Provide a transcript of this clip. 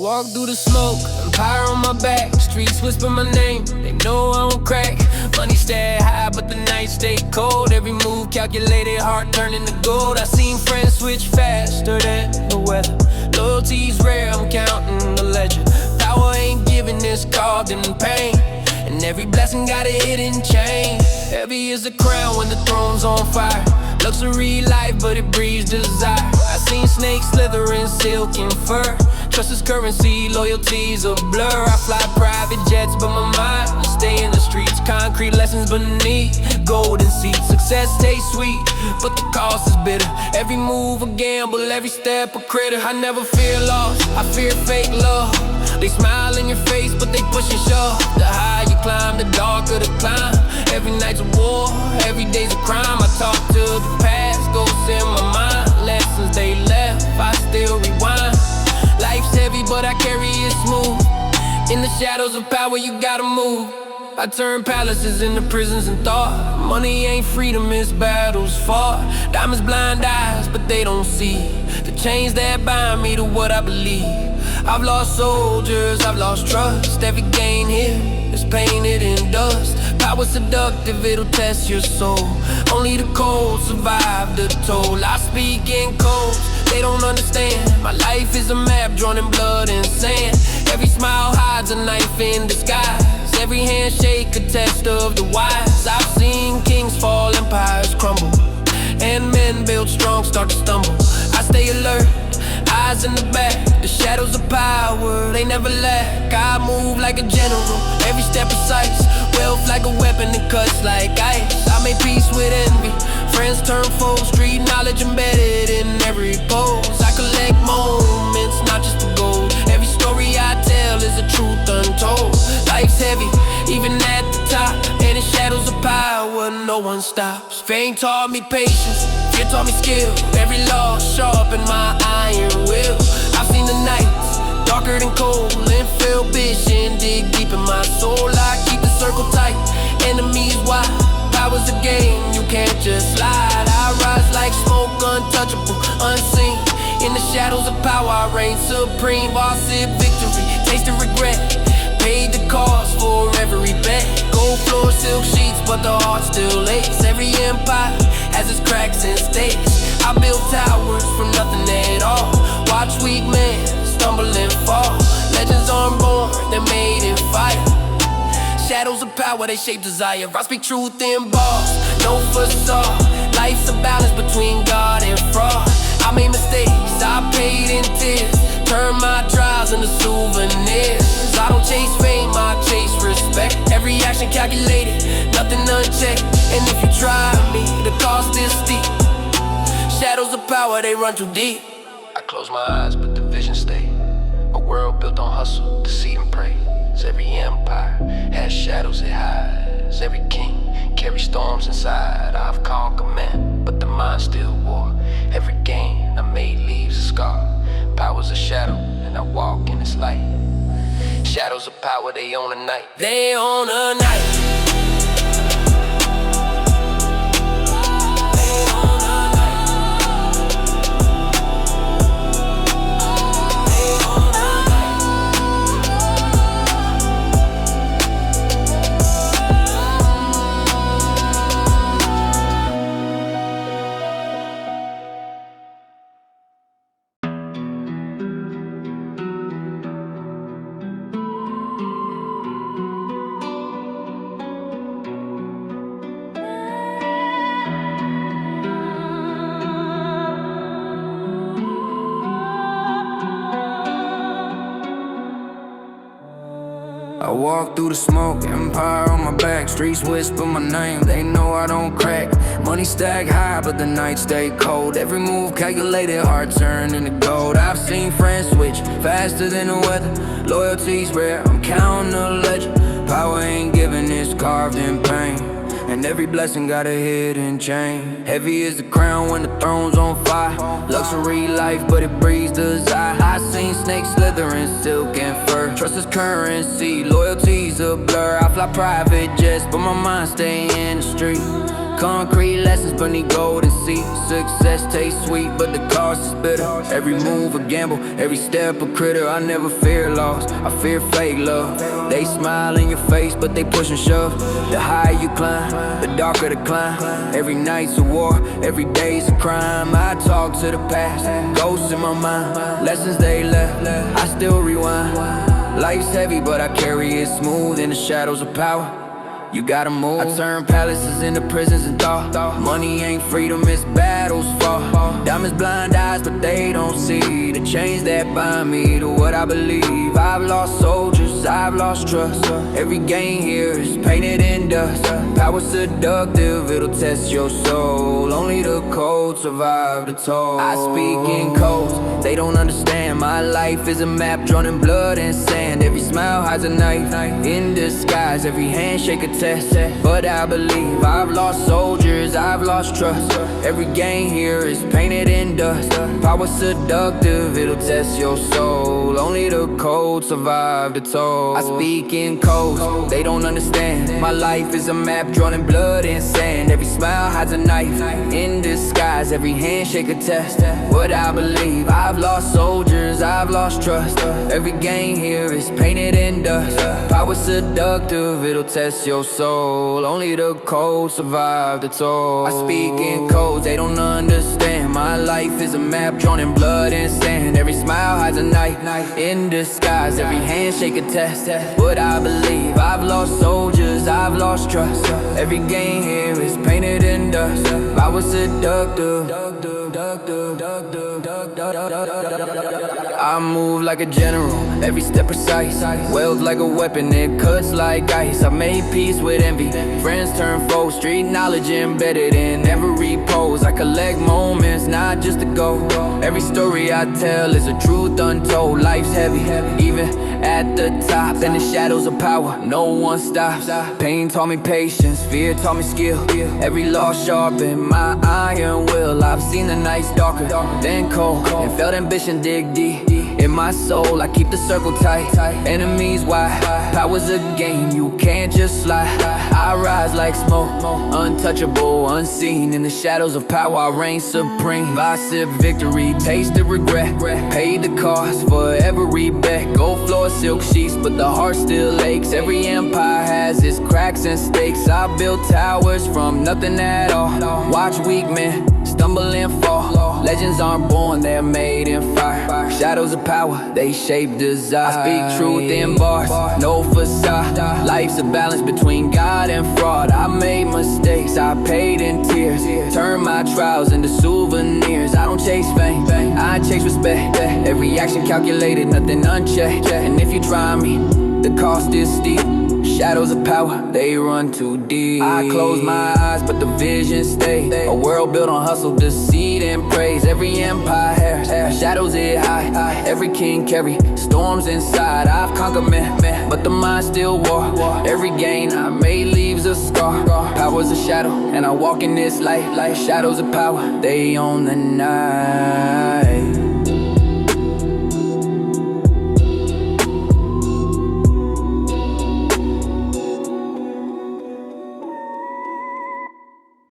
walk through the smoke, empire on my back. Streets whisper my name, they know I won't crack. Money stay high, but the night stay cold. Every move calculated, heart turning to gold. I seen friends switch faster than the weather. Loyalty's rare, I'm counting the ledger. Power ain't giving, it's carved in pain. And every blessing got a hidden chain. Heavy is the crown when the throne's on fire. Luxury life, but it breeds desire. I seen snakes slither in silk and fur. Trust is currency, loyalty's a blur. I fly private jets, but my mind stay in the streets. Concrete lessons beneath golden seats. Success tastes sweet, but the cost is bitter. Every move a gamble, every step a critter. I never fear loss, I fear fake love. They smile in your face, but they push and shove. The higher you climb, the darker the climb. Every night's a war, every day's a crime. I talk to the past, ghosts in my mind. Lessons they left, I still rewind. Life's heavy, but I carry it smooth. In the shadows of power, you gotta move. I turn palaces into prisons and thought. Money ain't freedom, it's battles fought. Diamonds blind eyes, but they don't see the chains that bind me to what I believe. I've lost soldiers, I've lost trust. Every gain here is painted in dust. Power seductive, it'll test your soul. Only the cold survive the toll. I speak in codes, they don't understand. My life is a map drawn in blood and sand. Every smile hides a knife in disguise. Every handshake a test of the wise. I've seen kings fall, empires crumble, and men built strong start to stumble. I stay alert, eyes in the back. The shadows of power, they never lack. I move like a general, every step precise. Wealth like a weapon that cuts like ice. I make peace with envy, friends turn foes. Street knowledge embedded in every pose. I collect moments, not just the gold. Every story I tell is a truth untold. Life's heavy, even at the top. And in shadows of power, no one stops. Fame taught me patience, fear taught me skill. Every law sharpened my iron will. I've seen the nights darker than cold, and felt vision dig deep in my soul. I keep the circle tight, enemies wide. Power's a game, you can't just slide. I rise like smoke, untouchable, unseen. In the shadows of power, I reign supreme. Boss it victory, tasted regret. Paid the cost for every bet. Gold floor, silk sheets, but the heart still aches. Every empire has its cracks and stakes. I built towers from nothing at all. Watch weak men stumble and fall. Legends aren't born, they're made in fire. Shadows of power, they shape desire. I speak truth in bars, no facade. Life's a balance between God and fraud. I made mistakes, I paid in tears. Turn my trials into souvenirs. I don't chase fame, I chase respect. Every action calculated, nothing unchecked. And if you try me, the cost is steep. Shadows of power, they run too deep. I close my eyes, but the vision stay. A world built on hustle, deceit and praise. Every empire has shadows it hides. Every king carries storms inside. I've conquered men, but the mind still war. Every gain I made leaves a scar. Power's a shadow, and I walk in its light. Shadows of power, they own a night. They own a night. I walk through the smoke, empire on my back. Streets whisper my name, they know I don't crack. Money stack high, but the nights stay cold. Every move calculated, heart turn into gold. I've seen friends switch faster than the weather. Loyalty's rare, I'm counting the ledger. Power ain't given, it's carved in pain. And every blessing got a hidden chain. Heavy is the crown when the throne's on fire. Luxury life, but it breeds desire. I seen snakes slither in silk and fur. Trust is currency, loyalty's a blur. I fly private jets, but my mind stay in the street. Concrete lessons beneath golden seats. Success tastes sweet, but the cost is bitter. Every move a gamble, every step a critter. I never fear loss, I fear fake love. They smile in your face, but they push and shove. The higher you climb, the darker the climb. Every night's a war, every day's a crime. I talk to the past, ghosts in my mind. Lessons they left, I still rewind. Life's heavy, but I carry it smooth in the shadows of power. You gotta move. I turn palaces into prisons and thought. Money ain't freedom, it's battles fought. Diamonds blind eyes, but they don't see the chains that bind me to what I believe. I've lost soldiers, I've lost trust. Every game here is painted in dust. Power seductive, it'll test your soul. Only the cold survive the toll. I speak in codes, they don't understand. My life is a map drawn in blood and sand. Every smile hides a knife in disguise. Every handshake a test, but I believe. I've lost soldiers, I've lost trust. Every game here is painted in dust. Power seductive, it'll test your soul. Only the cold survive the toll. I speak in codes, they don't understand. My life is a map drawn in blood and sand. Every smile hides a knife in disguise. Every handshake a test, what I believe. I've lost soldiers, I've lost trust. Every game here is painted in dust. Power seductive, it'll test your soul. Only the cold survive the toll. I speak in codes, they don't understand. My life is a map drawn in blood and sand. Every smile hides a knife in disguise. Every handshake a test, what I believe. I've lost soldiers, I've lost trust. Every game here is painted in dust. Power seductive. I move like a general, every step precise. Wealth like a weapon, it cuts like ice. I made peace with envy, friends turn foes. Street knowledge embedded in every pose. I collect moments, not just to go. Every story I tell is a truth untold. Life's heavy, even at the top. In the shadows of power, no one stops. Pain taught me patience, fear taught me skill. Every loss sharpened my iron will. I've seen the nights darker than cold, and felt ambition dig deep in my soul. I keep the circle tight, enemies wide. Power's a game, you can't just slide. I rise like smoke, untouchable, unseen. In the shadows of power, I reign supreme. I sip victory, taste the regret. Paid the cost for every bet. Gold floor, silk sheets, but the heart still aches. Every empire has its cracks and stakes. I built towers from nothing at all. Watch weak men stumble and fall. Legends aren't born, they're made in fire. Shadows of power, they shape desire. I speak truth in bars, no facade. Life's a balance between God and fraud. I made mistakes, I paid in tears. Turn my trials into souvenirs. I don't chase fame, I chase respect. Every action calculated, nothing unchecked. And if you try me, the cost is steep. Shadows of power, they run too deep. I close my eyes, but the vision stays. A world built on hustle, deceit, and praise. Every empire has shadows it high. Every king carry storms inside. I've conquered men, but the mind still war. Every gain I made leaves a scar. Power's a shadow, and I walk in this light. Shadows of power, they own the night.